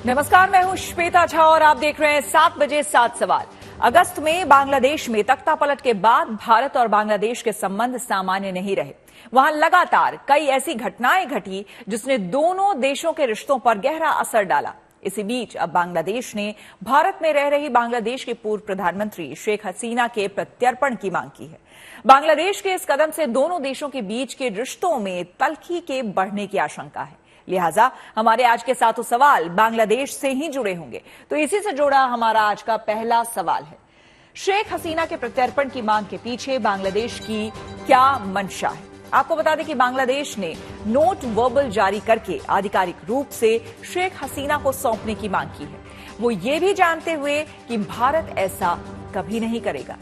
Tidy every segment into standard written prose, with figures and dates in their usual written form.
नमस्कार, मैं हूं श्वेता झा और आप देख रहे हैं 7 बजे 7 सवाल। अगस्त में बांग्लादेश में तख्तापलट के बाद भारत और बांग्लादेश के संबंध सामान्य नहीं रहे। वहां लगातार कई ऐसी घटनाएं घटी जिसने दोनों देशों के रिश्तों पर गहरा असर डाला। इसी बीच अब बांग्लादेश ने भारत में रह रही बांग्लादेश की पूर्व प्रधानमंत्री शेख हसीना के प्रत्यर्पण की मांग की है। बांग्लादेश के इस कदम से दोनों देशों के बीच के रिश्तों में तल्खी के बढ़ने की आशंका है। लिहाजा हमारे आज के 7 सवाल बांग्लादेश से ही जुड़े होंगे। तो इसी से जुड़ा हमारा आज का पहला सवाल है, शेख हसीना के प्रत्यर्पण की मांग के पीछे बांग्लादेश की क्या मंशा है। आपको बता दें कि बांग्लादेश ने नोट वर्बल जारी करके आधिकारिक रूप से शेख हसीना को सौंपने की मांग की है, वो ये भी जानते हुए कि भारत ऐसा कभी नहीं करेगा।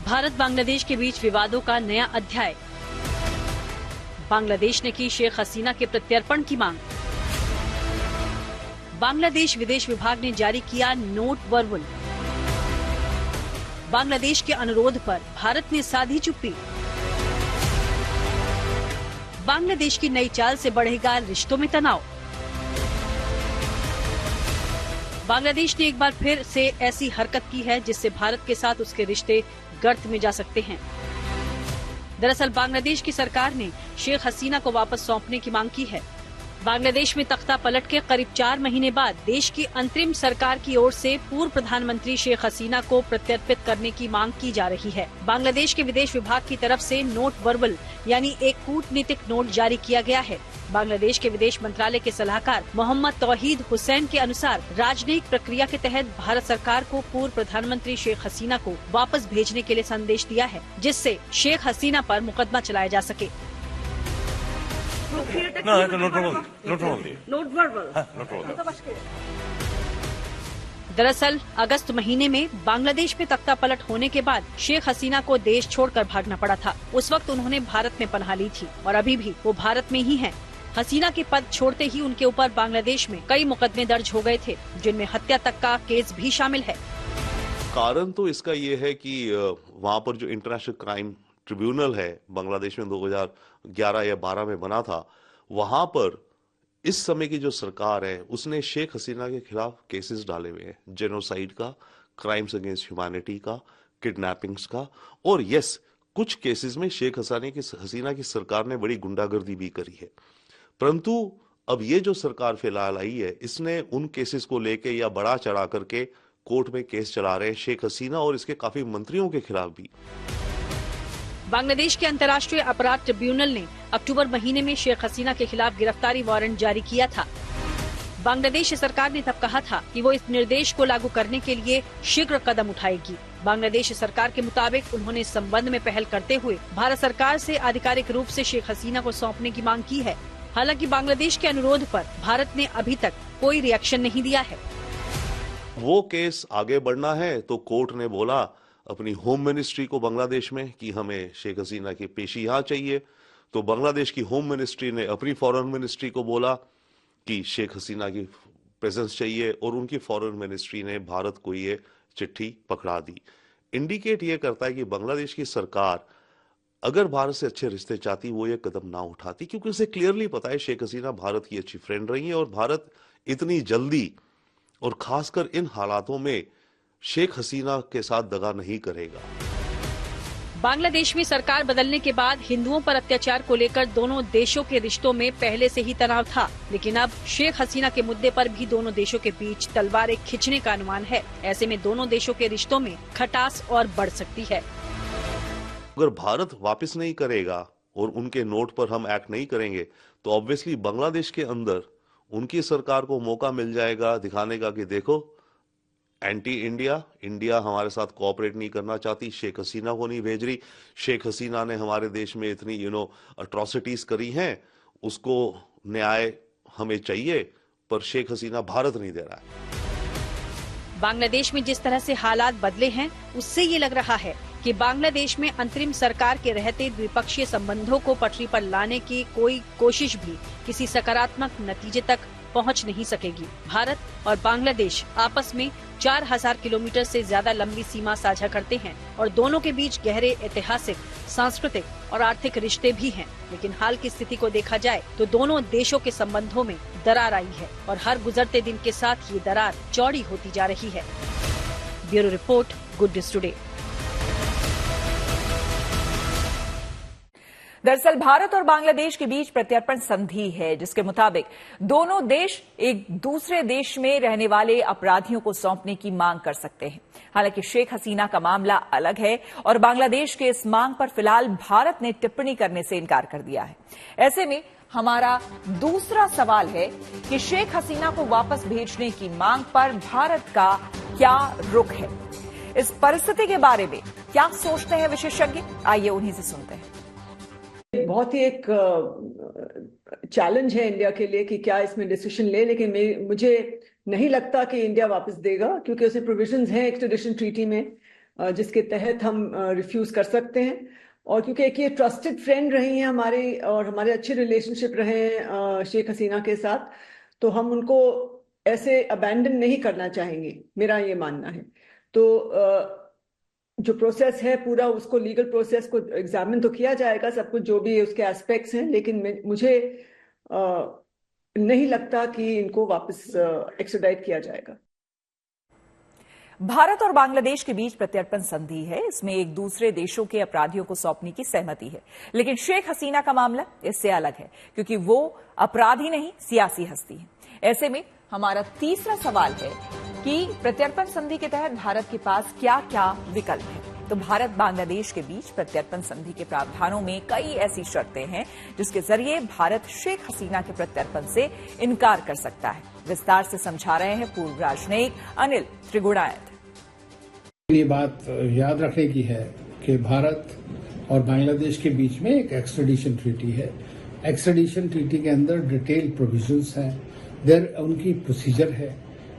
भारत बांग्लादेश के बीच विवादों का नया अध्याय। बांग्लादेश ने की शेख हसीना के प्रत्यर्पण की मांग। बांग्लादेश विदेश विभाग ने जारी किया नोट वर्बल। बांग्लादेश के अनुरोध पर भारत ने साधी चुप्पी। बांग्लादेश की नई चाल से बढ़ेगा रिश्तों में तनाव। बांग्लादेश ने एक बार फिर से ऐसी हरकत की है जिससे भारत के साथ उसके रिश्ते गर्त में जा सकते हैं। दरअसल बांग्लादेश की सरकार ने शेख हसीना को वापस सौंपने की मांग की है। बांग्लादेश में तख्ता पलट के करीब 4 महीने बाद देश की अंतरिम सरकार की ओर से पूर्व प्रधानमंत्री शेख हसीना को प्रत्यर्पित करने की मांग की जा रही है। बांग्लादेश के विदेश विभाग की तरफ से नोट वर्बल यानी एक कूटनीतिक नोट जारी किया गया है। बांग्लादेश के विदेश मंत्रालय के सलाहकार मोहम्मद तौहीद हुसैन के अनुसार राजनयिक प्रक्रिया के तहत भारत सरकार को पूर्व प्रधानमंत्री शेख हसीना को वापस भेजने के लिए संदेश दिया है, जिससे शेख हसीना पर मुकदमा चलाया जा सके। दरअसल अगस्त महीने में बांग्लादेश में तख्ता पलट होने के बाद शेख हसीना को देश छोड़कर भागना पड़ा था। उस वक्त उन्होंने भारत में पनाह ली थी और अभी भी वो भारत में ही हैं। हसीना के पद छोड़ते ही उनके ऊपर बांग्लादेश में कई मुकदमे दर्ज हो गए थे, जिनमें हत्या तक का केस भी शामिल है। कारण तो इसका ये है कि वहाँ पर जो इंटरनेशनल क्राइम ट्रिब्यूनल है बांग्लादेश में 2011 या 12 में बना था, वहां पर इस समय की जो सरकार है उसने शेख हसीना के खिलाफ केसेस डाले हुए हैं, जेनोसाइड का, क्राइम्स अगेंस्ट ह्यूमैनिटी का, किडनैपिंग्स का, और यस कुछ केसेस में शेख हसीना की सरकार ने बड़ी गुंडागर्दी भी करी है। परंतु अब ये जो सरकार फिलहाल आई है, इसने उन केसेस को लेके या बढ़ा चढ़ा करके कोर्ट में केस चला रहे हैं शेख हसीना और इसके काफी मंत्रियों के खिलाफ भी। बांग्लादेश के अंतर्राष्ट्रीय अपराध ट्रिब्यूनल ने अक्टूबर महीने में शेख हसीना के खिलाफ गिरफ्तारी वारंट जारी किया था। बांग्लादेश सरकार ने तब कहा था कि वो इस निर्देश को लागू करने के लिए शीघ्र कदम उठाएगी। बांग्लादेश सरकार के मुताबिक उन्होंने इस संबंध में पहल करते हुए भारत सरकार से आधिकारिक रूप से शेख हसीना को सौंपने की मांग की है। हालांकि बांग्लादेश के अनुरोध पर भारत ने अभी तक कोई रिएक्शन नहीं दिया है। वो केस आगे बढ़ना है तो कोर्ट ने बोला अपनी होम मिनिस्ट्री को बांग्लादेश में कि हमें शेख हसीना की पेशी यहाँ चाहिए, तो बांग्लादेश की होम मिनिस्ट्री ने अपनी फॉरेन मिनिस्ट्री को बोला कि शेख हसीना की प्रेजेंस चाहिए, और उनकी फॉरेन मिनिस्ट्री ने भारत को ये चिट्ठी पकड़ा दी। इंडिकेट ये करता है कि बांग्लादेश की सरकार अगर भारत से अच्छे रिश्ते चाहती वो ये कदम ना उठाती, क्योंकि उसे क्लियरली पता है शेख हसीना भारत की अच्छी फ्रेंड रही है और भारत इतनी जल्दी और खासकर इन हालातों में शेख हसीना के साथ दगा नहीं करेगा। बांग्लादेश में सरकार बदलने के बाद हिंदुओं पर अत्याचार को लेकर दोनों देशों के रिश्तों में पहले से ही तनाव था, लेकिन अब शेख हसीना के मुद्दे पर भी दोनों देशों के बीच तलवारें खिंचने का अनुमान है। ऐसे में दोनों देशों के रिश्तों में खटास और बढ़ सकती है। अगर भारत वापस नहीं करेगा और उनके नोट पर हम एक्ट नहीं करेंगे तो ऑब्वियसली बांग्लादेश के अंदर उनकी सरकार को मौका मिल जाएगा दिखाने का कि देखो एंटी इंडिया हमारे साथ कोऑपरेट नहीं करना चाहती, शेख हसीना को नहीं भेज रही, शेख हसीना ने हमारे देश में इतनी अट्रॉसिटीज करी हैं, उसको न्याय हमें चाहिए, पर शेख हसीना भारत नहीं दे रहा है। बांग्लादेश में जिस तरह से हालात बदले हैं उससे ये लग रहा है कि बांग्लादेश में अंतरिम सरकार के रहते द्विपक्षीय संबंधों को पटरी पर लाने की कोई कोशिश भी किसी सकारात्मक नतीजे तक पहुंच नहीं सकेगी। भारत और बांग्लादेश आपस में 4000 किलोमीटर से ज्यादा लंबी सीमा साझा करते हैं और दोनों के बीच गहरे ऐतिहासिक, सांस्कृतिक और आर्थिक रिश्ते भी हैं। लेकिन हाल की स्थिति को देखा जाए तो दोनों देशों के संबंधों में दरार आई है और हर गुजरते दिन के साथ ये दरार चौड़ी होती जा रही है। Bureau report, good news today. दरअसल भारत और बांग्लादेश के बीच प्रत्यर्पण संधि है, जिसके मुताबिक दोनों देश एक दूसरे देश में रहने वाले अपराधियों को सौंपने की मांग कर सकते हैं। हालांकि शेख हसीना का मामला अलग है और बांग्लादेश के इस मांग पर फिलहाल भारत ने टिप्पणी करने से इनकार कर दिया है। ऐसे में हमारा दूसरा सवाल है कि शेख हसीना को वापस भेजने की मांग पर भारत का क्या रुख है। इस परिस्थिति के बारे में क्या सोचते हैं विशेषज्ञ, आइए उन्हीं से सुनते हैं। बहुत ही एक चैलेंज है इंडिया के लिए कि क्या इसमें डिसीजन ले, लेकिन मुझे नहीं लगता कि इंडिया वापस देगा, क्योंकि उसमें प्रोविजंस हैं एक्सट्रेडिशन ट्रीटी में जिसके तहत हम रिफ्यूज कर सकते हैं। और क्योंकि एक ये ट्रस्टेड फ्रेंड रही हैं हमारे और हमारे अच्छे रिलेशनशिप रहे हैं शेख हसीना के साथ, तो हम उनको ऐसे अबैंडन नहीं करना चाहेंगे, मेरा ये मानना है। तो जो प्रोसेस है पूरा, उसको लीगल प्रोसेस को एग्जामिन तो किया जाएगा, सब कुछ जो भी उसके एस्पेक्ट्स हैं, लेकिन मुझे नहीं लगता कि इनको वापस एक्स्ट्राडाइट किया जाएगा। भारत और बांग्लादेश के बीच प्रत्यर्पण संधि है, इसमें एक दूसरे देशों के अपराधियों को सौंपने की सहमति है। लेकिन शेख हसीना का मामला इससे अलग है, क्योंकि वो अपराधी नहीं, सियासी हस्ती है। ऐसे में हमारा तीसरा सवाल है कि प्रत्यर्पण संधि के तहत भारत के पास क्या क्या विकल्प हैं। तो भारत बांग्लादेश के बीच प्रत्यर्पण संधि के प्रावधानों में कई ऐसी शर्तें हैं जिसके जरिए भारत शेख हसीना के प्रत्यर्पण से इनकार कर सकता है। विस्तार से समझा रहे हैं पूर्व राजनयिक अनिल त्रिगुणायत। ये बात याद रखने की है कि भारत और बांग्लादेश के बीच में एक एक्सट्रेडिशन ट्रीटी है। एक्सट्रेडिशन ट्रीटी के अंदर डिटेल प्रोविजंस हैं, उनकी प्रोसीजर है,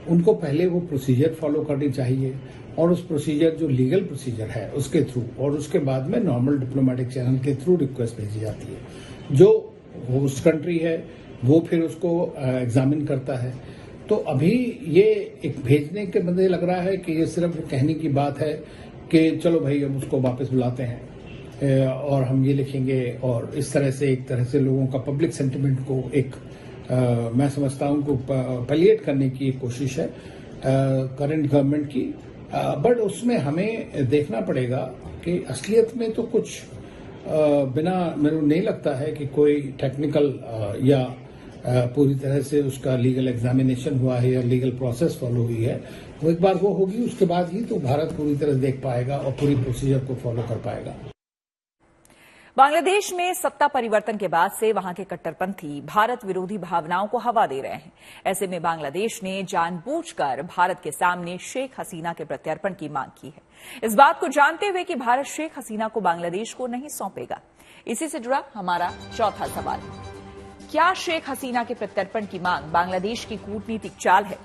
उनको पहले वो प्रोसीजर फॉलो करनी चाहिए और उस प्रोसीजर जो लीगल प्रोसीजर है उसके थ्रू, और उसके बाद में नॉर्मल डिप्लोमेटिक चैनल के थ्रू रिक्वेस्ट भेजी जाती है। जो होस्ट कंट्री है वो फिर उसको एग्जामिन करता है। तो अभी ये एक भेजने के बदले लग रहा है कि ये सिर्फ कहने की बात है कि चलो भाई हम उसको वापस बुलाते हैं और हम ये लिखेंगे, और इस तरह से एक तरह से लोगों का पब्लिक सेंटिमेंट को एक मैं समझता हूं को पैलिएट करने की एक कोशिश है करंट गवर्नमेंट की। बट उसमें हमें देखना पड़ेगा कि असलियत में तो कुछ बिना, मेरे को नहीं लगता है कि कोई टेक्निकल या पूरी तरह से उसका लीगल एग्जामिनेशन हुआ है या लीगल प्रोसेस फॉलो हुई है। वो एक बार वो होगी, उसके बाद ही तो भारत पूरी तरह देख पाएगा और पूरी प्रोसीजर को फॉलो कर पाएगा। बांग्लादेश में सत्ता परिवर्तन के बाद से वहां के कट्टरपंथी भारत विरोधी भावनाओं को हवा दे रहे हैं। ऐसे में बांग्लादेश ने जानबूझकर भारत के सामने शेख हसीना के प्रत्यर्पण की मांग की है, इस बात को जानते हुए कि भारत शेख हसीना को बांग्लादेश को नहीं सौंपेगा। इसी से जुड़ा हमारा चौथा सवाल, क्या शेख हसीना के प्रत्यर्पण की मांग बांग्लादेश की कूटनीतिक चाल है?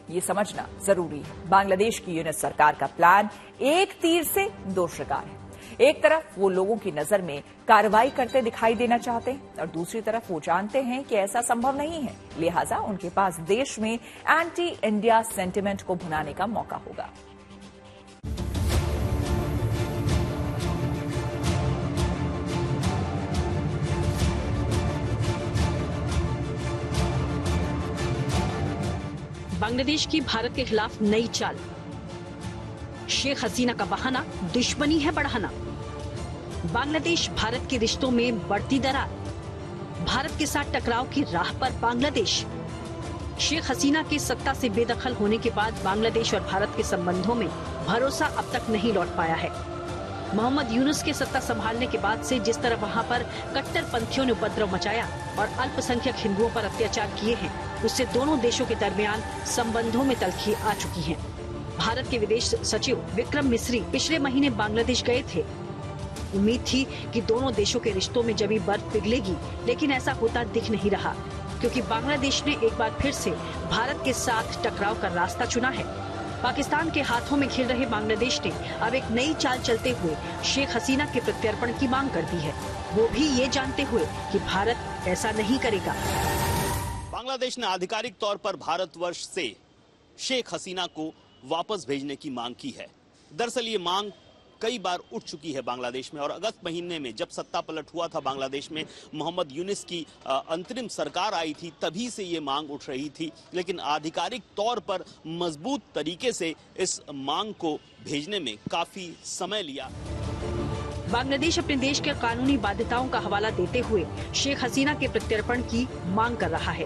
ये समझना जरूरी है। बांग्लादेश की यूनिट सरकार का प्लान एक तीर से दो शिकार है। एक तरफ वो लोगों की नजर में कार्रवाई करते दिखाई देना चाहते हैं और दूसरी तरफ वो जानते हैं कि ऐसा संभव नहीं है, लिहाजा उनके पास देश में एंटी इंडिया सेंटिमेंट को भुनाने का मौका होगा। बांग्लादेश की भारत के खिलाफ नई चाल। शेख हसीना का बहाना दुश्मनी है बढ़ाना। बांग्लादेश भारत के रिश्तों में बढ़ती दरार। भारत के साथ टकराव की राह पर बांग्लादेश। शेख हसीना के सत्ता से बेदखल होने के बाद बांग्लादेश और भारत के संबंधों में भरोसा अब तक नहीं लौट पाया है। मोहम्मद यूनुस के सत्ता संभालने के बाद से जिस तरह वहां पर कट्टरपंथियों ने उपद्रव मचाया और अल्पसंख्यक हिंदुओं पर अत्याचार किए हैं, उससे दोनों देशों के दरमियान संबंधों में तल्खी आ चुकी है। भारत के विदेश सचिव विक्रम मिस्री पिछले महीने बांग्लादेश गए थे। उम्मीद थी कि दोनों देशों के रिश्तों में जमी बर्फ पिघलेगी, लेकिन ऐसा होता दिख नहीं रहा, क्योंकि बांग्लादेश ने एक बार फिर से भारत के साथ टकराव का रास्ता चुना है। पाकिस्तान के हाथों में खिल रहे बांग्लादेश ने अब एक नई चाल चलते हुए शेख हसीना के प्रत्यर्पण की मांग कर दी है, वो भी ये जानते हुए कि भारत ऐसा नहीं करेगा। बांग्लादेश ने आधिकारिक तौर पर भारतवर्ष से शेख हसीना को वापस भेजने की मांग की है। दरअसल ये मांग कई बार उठ चुकी है बांग्लादेश में, और अगस्त महीने में जब सत्ता पलट हुआ था बांग्लादेश में, मोहम्मद यूनिस की अंतरिम सरकार आई थी, तभी से ये मांग उठ रही थी। लेकिन आधिकारिक तौर पर मजबूत तरीके से इस मांग को भेजने में काफी समय लिया। बांग्लादेश अपने देश के कानूनी बाध्यताओं का हवाला देते हुए शेख हसीना के प्रत्यर्पण की मांग कर रहा है,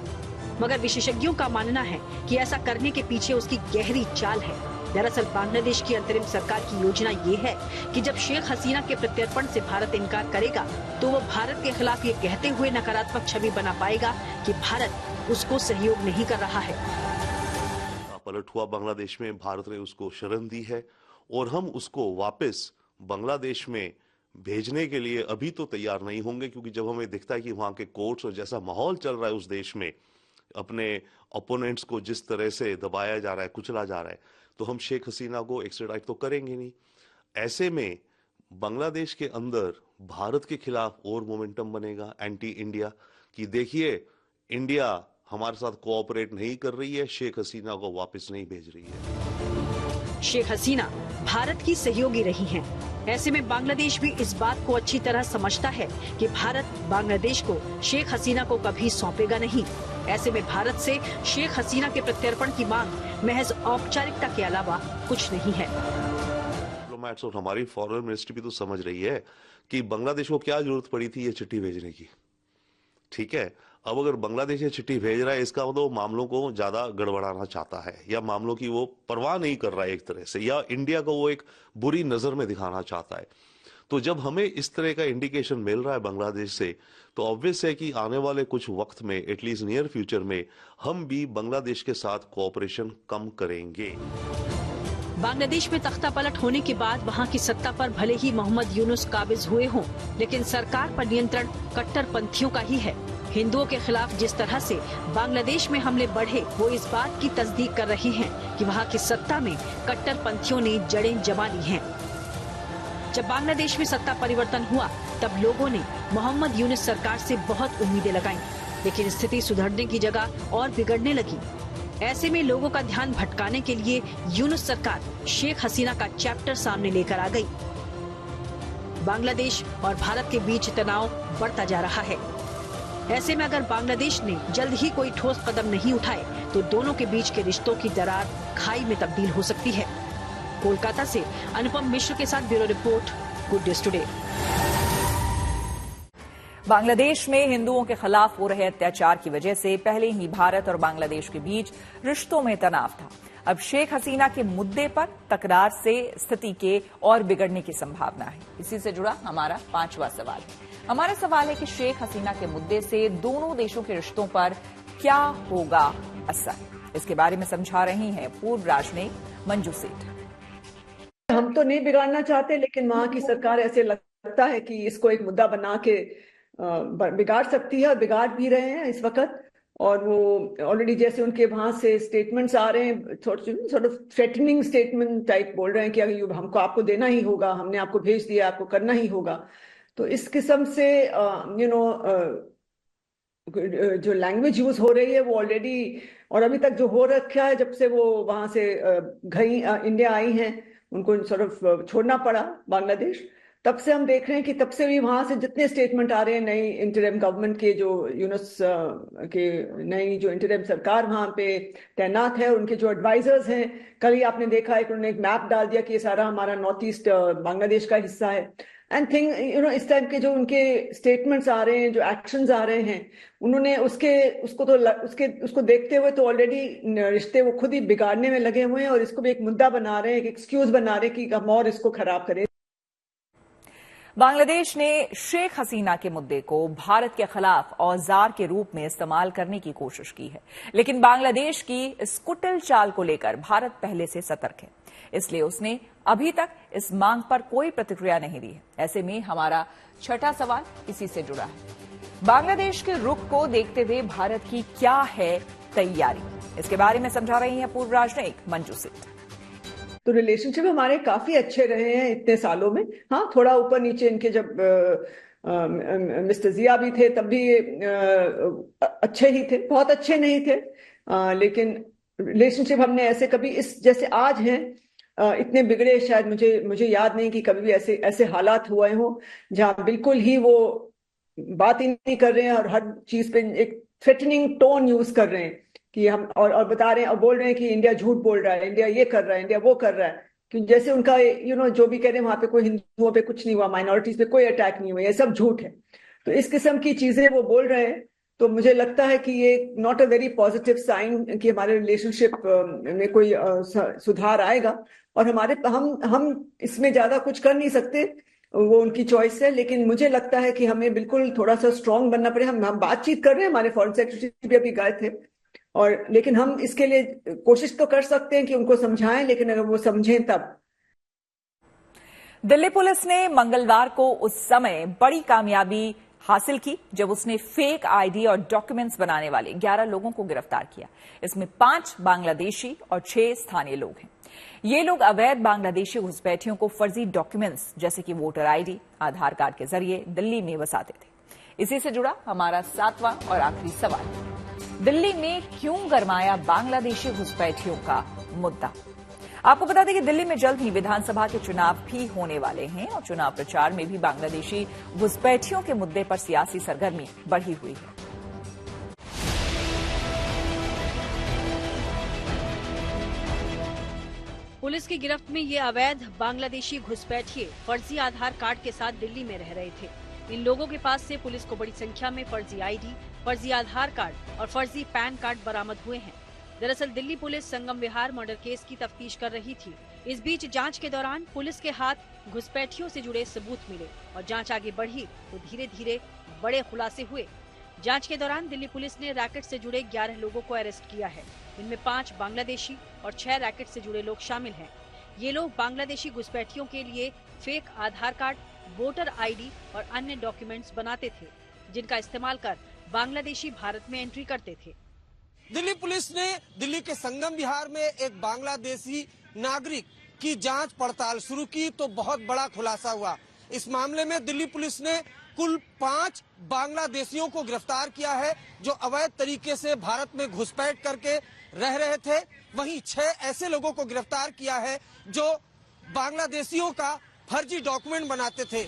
मगर विशेषज्ञों का मानना है कि ऐसा करने के पीछे उसकी गहरी चाल है। दरअसल बांग्लादेश की अंतरिम सरकार की योजना ये है कि जब शेख हसीना के प्रत्यर्पण से भारत इनकार करेगा तो वो भारत के खिलाफ ये कहते हुए नकारात्मक छवि बना पाएगा कि भारत उसको सहयोग नहीं कर रहा है। पलट हुआ बांग्लादेश में, भारत ने उसको शरण दी है और हम उसको वापस बांग्लादेश में भेजने के लिए अभी तो तैयार नहीं होंगे, क्योंकि जब हमें दिखता है कि वहां के कोर्ट्स और जैसा माहौल चल रहा है उस देश में, अपने ओपोनेंट्स को जिस तरह से दबाया जा रहा है, कुचला जा रहा है, तो हम शेख हसीना को एक्स्ट्राडाइट तो करेंगे नहीं। ऐसे में बांग्लादेश के अंदर भारत के खिलाफ और मोमेंटम बनेगा एंटी इंडिया कि देखिए इंडिया हमारे साथ कोऑपरेट नहीं कर रही है, शेख हसीना को वापस नहीं भेज रही है। शेख हसीना भारत की सहयोगी रही हैं। ऐसे में बांग्लादेश भी इस बात को अच्छी तरह समझता है कि भारत बांग्लादेश को शेख हसीना को कभी सौंपेगा नहीं। ऐसे में भारत से शेख हसीना के प्रत्यर्पण की मांग महज औपचारिकता के अलावा कुछ नहीं है। डिप्लोमेट्स और हमारी फॉरेन मिनिस्ट्री भी तो समझ रही है कि बांग्लादेश को क्या जरूरत पड़ी थी ये चिट्ठी भेजने की। ठीक है, अब अगर बांग्लादेश ये चिट्ठी भेज रहा है, इसका मतलब मामलों को ज्यादा गड़बड़ाना चाहता है, या मामलों की वो परवाह नहीं कर रहा है एक तरह से, या इंडिया को वो एक बुरी नजर में दिखाना चाहता है। तो जब हमें इस तरह का इंडिकेशन मिल रहा है बांग्लादेश से, तो ऑब्वियस है कि आने वाले कुछ वक्त में, एटलीस्ट नियर फ्यूचर में, हम भी बांग्लादेश के साथ कोऑपरेशन कम करेंगे। बांग्लादेश में तख्ता पलट होने के बाद वहां की सत्ता पर भले ही मोहम्मद यूनुस काबिज हुए हों, लेकिन सरकार पर नियंत्रण कट्टरपंथियों का ही है। हिंदुओं के खिलाफ जिस तरह से बांग्लादेश में हमले बढ़े, वो इस बात की तस्दीक कर रही हैं कि वहां की सत्ता में कट्टरपंथियों ने जड़ें जमा ली हैं। जब बांग्लादेश में सत्ता परिवर्तन हुआ, तब लोगों ने मोहम्मद यूनुस सरकार से बहुत उम्मीदें लगाईं, लेकिन स्थिति सुधरने की जगह और बिगड़ने लगी। ऐसे में लोगों का ध्यान भटकाने के लिए यूनुस सरकार शेख हसीना का चैप्टर सामने लेकर आ गई। बांग्लादेश और भारत के बीच तनाव बढ़ता जा रहा है। ऐसे में अगर बांग्लादेश ने जल्द ही कोई ठोस कदम नहीं उठाए, तो दोनों के बीच के रिश्तों की दरार खाई में तब्दील हो सकती है। कोलकाता से अनुपम मिश्र के साथ bureau report, good news today. Bangladesh में हिंदुओं के खिलाफ हो रहे अत्याचार की वजह से पहले ही भारत और बांग्लादेश के बीच रिश्तों में तनाव था। अब शेख हसीना के मुद्दे पर तकरार से स्थिति के और बिगड़ने की संभावना है। इसी से जुड़ा हमारा 5वां सवाल। हमारा सवाल है कि शेख हसीना के मुद्दे से दोनों देशों के रिश्तों पर क्या होगा असर। इसके बारे में समझा रही हैं पूर्व राजनयिक मंजू सेठ। हम तो नहीं बिगाड़ना चाहते, लेकिन वहां की सरकार ऐसे लगता है कि इसको एक मुद्दा बना के बिगाड़ सकती है, और बिगाड़ भी रहे हैं इस वक्त। और वो ऑलरेडी जैसे उनके वहां से स्टेटमेंट्स आ रहे हैं, sort of threatening statement type बोल रहे हैं कि अगर हमको आपको देना ही होगा, हमने आपको भेज दिया, आपको करना ही होगा। तो इस किस्म से जो लैंग्वेज यूज हो रही है वो ऑलरेडी, और अभी तक जो हो रखा है जब से वो वहां से इंडिया आई हैं, उनको सॉर्ट ऑफ छोड़ना पड़ा बांग्लादेश, तब से हम देख रहे हैं कि तब से भी वहां से जितने स्टेटमेंट आ रहे हैं नई इंटरिम गवर्नमेंट के, जो यूनुस के नई जो इंटरिम सरकार वहां पे तैनात है, उनके जो एडवाइजर्स हैं, कल ही आपने देखा है कि उन्होंने एक मैप डाल दिया कि ये सारा हमारा नॉर्थ ईस्ट बांग्लादेश का हिस्सा है। एंड थिंग इस टाइप के जो उनके स्टेटमेंट्स आ रहे हैं, जो एक्शंस आ रहे हैं, उन्होंने उसको देखते हुए तो ऑलरेडी रिश्ते वो खुद ही बिगाड़ने में लगे हुए हैं, और इसको भी एक मुद्दा बना रहे हैं, एक एक्सक्यूज बना रहे हैं कि हम और इसको खराब करें। बांग्लादेश ने शेख हसीना के मुद्दे को भारत के खिलाफ औजार के रूप में इस्तेमाल करने की कोशिश की है, लेकिन बांग्लादेश की इस कुटिल चाल को लेकर भारत पहले से सतर्क है, इसलिए उसने अभी तक इस मांग पर कोई प्रतिक्रिया नहीं दी है। ऐसे में हमारा 6ठा सवाल इसी से जुड़ा है। बांग्लादेश के रुख को देखते हुए भारत की क्या है तैयारी, इसके बारे में समझा रही हैं पूर्व राजनयिक मंजू सेठ। तो रिलेशनशिप हमारे काफी अच्छे रहे हैं इतने सालों में। हाँ, थोड़ा ऊपर नीचे इनके जब मिस्टर जिया भी थे, तब भी अच्छे ही थे, बहुत अच्छे नहीं थे, लेकिन रिलेशनशिप हमने ऐसे कभी इस जैसे आज हैं इतने बिगड़े शायद मुझे याद नहीं कि कभी भी ऐसे हालात हुए हों जहां बिल्कुल ही वो बात ही नहीं कर रहे हैं और हर चीज पे एक थ्रेटनिंग टोन यूज कर रहे हैं कि हम और बता रहे हैं और बोल रहे हैं कि इंडिया झूठ बोल रहा है, इंडिया ये कर रहा है, इंडिया वो कर रहा है, कि जैसे उनका जो भी कह रहे हैं वहां पे कोई हिंदुओं पे कुछ नहीं हुआ, माइनॉरिटीज पे कोई अटैक नहीं हुआ, ये सब झूठ है। तो इस किस्म की चीजें वो बोल रहे हैं, तो मुझे लगता है कि ये not a very positive sign कि हमारे रिलेशनशिप में कोई सुधार आएगा। और हम इसमें ज्यादा कुछ कर नहीं सकते, वो उनकी चॉइस है, लेकिन मुझे लगता है कि हमें बिल्कुल थोड़ा सा स्ट्रांग बनना पड़े। हम बातचीत कर रहे हैं, हमारे फॉरेन सेक्रेटरी भी अभी गए थे, और लेकिन हम इसके लिए कोशिश तो कर सकते हैं कि उनको समझाएं, लेकिन अगर वो समझें तब। दिल्ली पुलिस ने मंगलवार को उस समय बड़ी कामयाबी हासिल की जब उसने फेक आईडी और डॉक्यूमेंट्स बनाने वाले 11 लोगों को गिरफ्तार किया। इसमें 5 बांग्लादेशी और 6 स्थानीय लोग हैं। ये लोग अवैध बांग्लादेशी घुसपैठियों को फर्जी डॉक्यूमेंट्स जैसे कि वोटर आईडी, आधार कार्ड के जरिए दिल्ली में बसाते थे। इसी से जुड़ा हमारा 7वां और आखिरी सवाल, दिल्ली में क्यों गरमाया बांग्लादेशी घुसपैठियों का मुद्दा। आपको बता दें कि दिल्ली में जल्द ही विधानसभा के चुनाव भी होने वाले हैं और चुनाव प्रचार में भी बांग्लादेशी घुसपैठियों के मुद्दे पर सियासी सरगर्मी बढ़ी हुई है। पुलिस की गिरफ्त में ये अवैध बांग्लादेशी घुसपैठिए फर्जी आधार कार्ड के साथ दिल्ली में रह रहे थे। इन लोगों के पास से पुलिस को बड़ी संख्या में फर्जी आईडी, फर्जी आधार कार्ड और फर्जी पैन कार्ड बरामद हुए हैं। दरअसल दिल्ली पुलिस संगम विहार मर्डर केस की तफ्तीश कर रही थी। इस बीच जांच के दौरान पुलिस के हाथ घुसपैठियों से जुड़े सबूत मिले और जांच आगे बढ़ी तो धीरे धीरे बड़े खुलासे हुए। जांच के दौरान दिल्ली पुलिस ने रैकेट से जुड़े 11 लोगों को अरेस्ट किया है। इनमें 5 बांग्लादेशी और 6 रैकेट से जुड़े लोग शामिल हैं। ये लोग बांग्लादेशी घुसपैठियों के लिए फेक आधार कार्ड, वोटर आईडी और अन्य डॉक्यूमेंट्स बनाते थे, जिनका इस्तेमाल कर बांग्लादेशी भारत में एंट्री करते थे। दिल्ली पुलिस ने दिल्ली के संगम विहार में एक बांग्लादेशी नागरिक की जांच पड़ताल शुरू की तो बहुत बड़ा खुलासा हुआ। इस मामले में दिल्ली पुलिस ने कुल 5 बांग्लादेशियों को गिरफ्तार किया है जो अवैध तरीके से भारत में घुसपैठ करके रह रहे थे। वहीं 6 ऐसे लोगों को गिरफ्तार किया है जो बांग्लादेशियों का फर्जी डॉक्यूमेंट बनाते थे।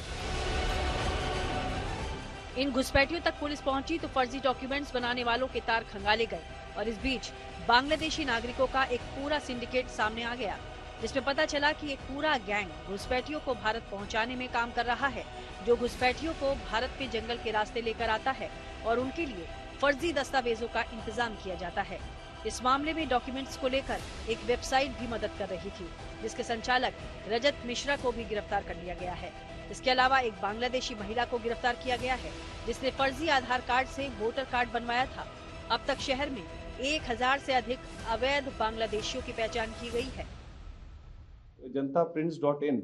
इन घुसपैठियों तक पुलिस पहुंची तो फर्जी डॉक्यूमेंट्स बनाने वालों के तार खंगाले गए और इस बीच बांग्लादेशी नागरिकों का एक पूरा सिंडिकेट सामने आ गया, जिसमें पता चला कि एक पूरा गैंग घुसपैठियों को भारत पहुंचाने में काम कर रहा है, जो घुसपैठियों को भारत के जंगल के रास्ते लेकर आता है और उनके लिए फर्जी दस्तावेजों का इंतजाम किया जाता है। इस मामले में डॉक्यूमेंट्स को लेकर एक वेबसाइट भी मदद कर रही थी, जिसके संचालक रजत मिश्रा को भी गिरफ्तार कर लिया गया है। इसके अलावा एक बांग्लादेशी महिला को गिरफ्तार किया गया है, जिसने फर्जी आधार कार्ड से वोटर कार्ड बनवाया था। अब तक शहर में 1000 से अधिक अवैध बांग्लादेशियों की पहचान की गई है। JantaPrints.in,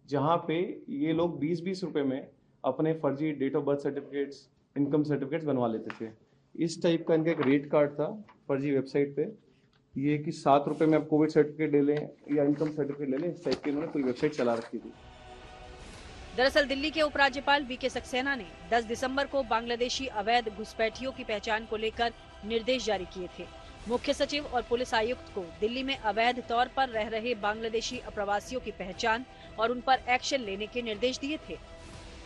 जहां पे ये लोग 20-20 रुपए में अपने फर्जी date of birth certificates, income certificates बनवा लेते थे। इस टाइप का इनका एक रेट कार्ड था फर्जी वेबसाइट पे, ये कि 7 रुपए में आप कोविड सर्टिफिकेट ले लें या इनकम सर्टिफिकेट ले लें, इस टाइप की इन्होंने पूरी वेबसाइट चला रखी थी। दरअसल दिल्ली के उपराज्यपाल वीके सक्सेना ने 10 दिसंबर को बांग्लादेशी अवैध घुसपैठियों की पहचान को लेकर निर्देश जारी किए थे। मुख्य सचिव और पुलिस आयुक्त को दिल्ली में अवैध तौर पर रह रहे बांग्लादेशी अप्रवासियों की पहचान और उन पर एक्शन लेने के निर्देश दिए थे।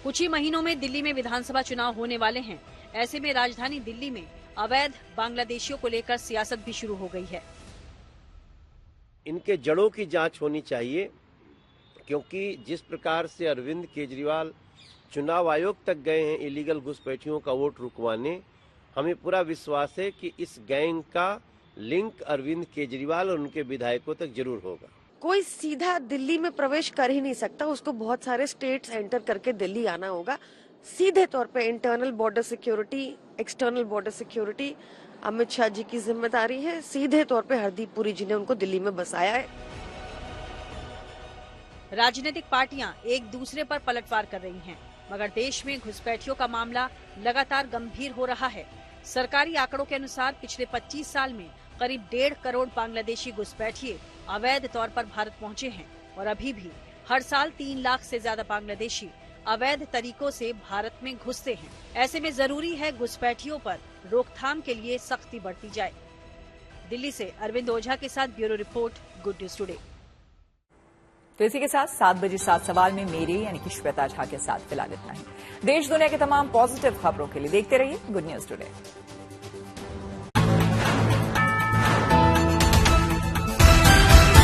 कुछ ही महीनों में दिल्ली में विधानसभा चुनाव होने वाले हैं। ऐसे में राजधानी दिल्ली में अवैध बांग्लादेशियों को लेकर सियासत भी शुरू हो गई है। इनके जड़ों की जांच होनी चाहिए, क्योंकि जिस प्रकार से अरविंद केजरीवाल चुनाव आयोग तक गए हैं इलीगल घुसपैठियों का वोट रुकवाने, हमें पूरा विश्वास है कि इस गैंग का लिंक अरविंद केजरीवाल और उनके विधायकों तक जरूर होगा। कोई सीधा दिल्ली में प्रवेश कर ही नहीं सकता, उसको बहुत सारे स्टेट्स एंटर करके दिल्ली आना होगा। सीधे तौर पे internal border security, external border security Amit Shah ji की जिम्मेदारी है। सीधे तौर पे हरदीप पुरी जी ने उनको दिल्ली में बसाया है। राजनीतिक पार्टियां एक दूसरे पर पलटवार कर रही हैं, मगर देश में घुसपैठियों का मामला लगातार गंभीर हो रहा है। सरकारी आंकड़ों के अनुसार पिछले 25 साल में करीब 1.5 करोड़ बांग्लादेशी घुसपैठिए अवैध तौर पर भारत पहुंचे हैं और अभी भी हर साल 3 लाख से ज्यादा बांग्लादेशी अवैध तरीकों से भारत में घुसते हैं। ऐसे में जरूरी है घुसपैठियों पर रोकथाम के लिए सख्ती बढ़ती जाए। दिल्ली से अरविंद ओझा के साथ bureau report, good news today. तो इसी के साथ 7 बजे 7 सवाल में मेरे यानी कि श्वेता झा के साथ फिलहाल इतना ही। देश दुनिया के तमाम पॉजिटिव खबरों के लिए देखते रहिए गुड न्यूज टुडे।